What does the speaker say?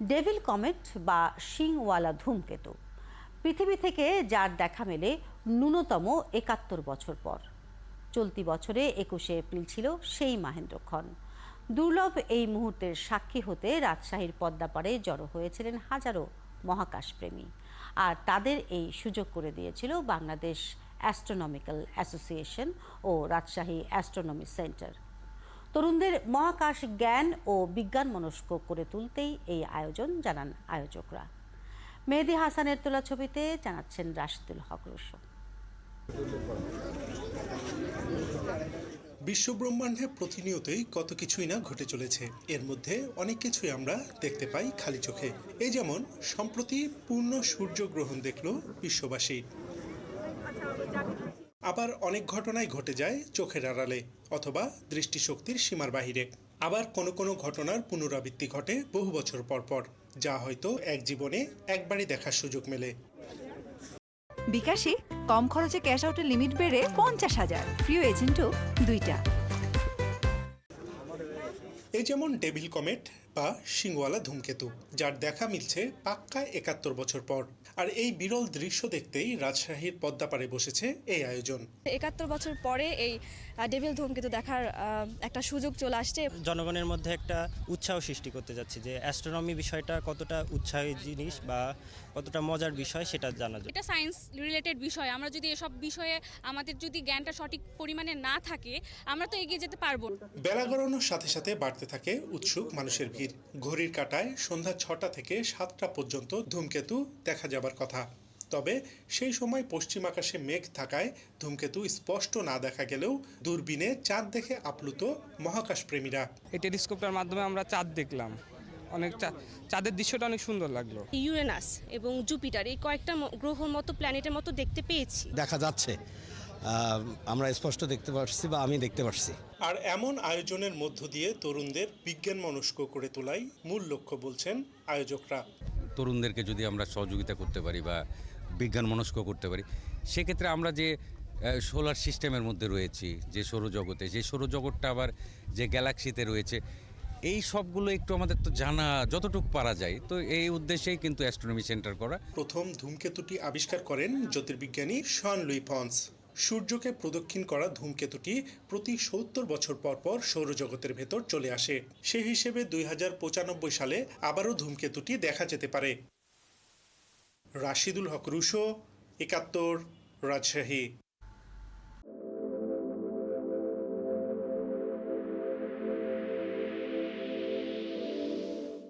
Devil comet বা শিংওয়ালা ধূমকেতু পৃথিবী থেকে যার দেখা মেলে ন্যূনতম ৭১ বছর পর। চলতি বছরে ২১শে এপ্রিল ছিল সেই মাহেন্দ্রক্ষণ। দুর্লভ এই মুহূর্তের সাক্ষী হতে রাজশাহীর পদ্মাপাড়ে জড়ো হয়েছিলেন হাজারো মহাকাশপ্রেমী। আর তাদের এই সুযোগ করে দিয়েছিল বাংলাদেশ অ্যাস্ট্রোনমিক্যাল অ্যাসোসিয়েশন ও রাজশাহী অ্যাস্ট্রোনমি সেন্টার। তরুণদের মহাকাশ জ্ঞান ও বিজ্ঞান মনস্ক করে তুলতেই এই আয়োজন, জানান আয়োজকরা। মেহেদী হাসানের তোলা ছবিতে জানাচ্ছেন রাশিদুল হক রুশো। বিশ্বব্রহ্মাণ্ডে প্রতিনিয়তই কত কিছুই না ঘটে চলেছে। এর মধ্যে অনেক কিছুই আমরা দেখতে পাই খালি চোখে। এই যেমন সম্প্রতি পূর্ণ সূর্যগ্রহণ দেখল বিশ্ববাসী। আবার অনেক ঘটনাই ঘটে যায় চোখের আড়ালে অথবা দৃষ্টিশক্তির সীমার বাহিরে। আবার কোনো কোনো ঘটনার পুনরাবৃত্তি ঘটে বহু বছর পর পর, যা হয়তো এক জীবনে একবারই দেখার সুযোগ মেলে। বিকাশে কম খরচে ক্যাশ আউটের লিমিট বেড়ে ৫০,০০০, প্রিয় এজেন্টও ২টা। এই যেমন ডেভিল কমেট বা শিংওয়ালা ধূমকেতু, যার দেখা মিলছে পাক্কা ৭১ বছর পর। আর এই বিরল দৃশ্য দেখতেই রাজশাহীর পদ্মাপাড়ে বসেছে এই আয়োজন। ৭১ বছর পরে এই ডেভিল ধূমকেতু দেখার একটা সুযোগ চলে আসছে। জনগণের মধ্যে একটা উৎসাহ সৃষ্টি করতে যাচ্ছে যে অ্যাস্ট্রোনমি বিষয়টা কতটা উৎসাহী জিনিস বা কতটা মজার বিষয় সেটা জানা যায়। এটা সায়েন্স রিলেটেড বিষয়। আমরা যদি এসব বিষয়ে আমাদের যদি জ্ঞানটা সঠিক পরিমাণে না থাকে, আমরা তো এগিয়ে যেতে পারবো না। বেলা গড়ানোর সাথে সাথে বাড়তে থাকে উৎসুক মানুষের ভিড়। ঘড়ির কাঁটায় সন্ধ্যা ৬টা থেকে ৭টা পর্যন্ত ধূমকেতু দেখা যাবার কথা। তবে সেই সময় পশ্চিম আকাশে মেঘ থাকায় ধূমকেতু স্পষ্ট না দেখা গেলেও দূরবীনে চাঁদ দেখে আপ্লুত মহাকাশ প্রেমীরা। এই টেলিস্কোপটার মাধ্যমে আমরা চাঁদ দেখলাম, অনেক চাঁদের দৃশ্যটা অনেক সুন্দর লাগলো। ইউরেনাস এবং জুপিটার এই কয়েকটা গ্রহর মতো প্ল্যানেটের মতো দেখতে পেয়েছি। দেখা যাচ্ছে, আমরা স্পষ্ট দেখতে পাচ্ছি বা আমি দেখতে পাচ্ছি। আর এমন আয়োজনের মধ্য দিয়ে তরুণদের বিজ্ঞান মনস্ক করে তোলাই মূল লক্ষ্য বলছেন আয়োজকরা। তরুণদেরকে যদি আমরা সহযোগিতা করতে পারি বা বিজ্ঞান মনস্ক করতে পারি, সেক্ষেত্রে আমরা যে সোলার সিস্টেমের মধ্যে রয়েছি, যে সৌরজগতে, সেই সৌরজগৎটা আবার যে গ্যালাক্সিতে রয়েছে, এই সবগুলো একটু আমাদের তো জানা যতটুকু পারা যায়। তো এই উদ্দেশ্যেই কিন্তু অ্যাস্ট্রোনমি সেন্টার করা। প্রথম ধূমকেতুটি আবিষ্কার করেন জ্যোতির্বিজ্ঞানী শন লুই ফন্স। সূর্যকে প্রদক্ষিণ করা ধূমকেতুটি প্রতি ৭০ বছর পর পর সৌরজগতের ভেতর চলে আসে। সেই হিসেবে ২০৯৫ সালে আবারও ধূমকেতুটি দেখা যেতে পারে। রাশিদুল হক রুশো, ৭১, রাজশাহী।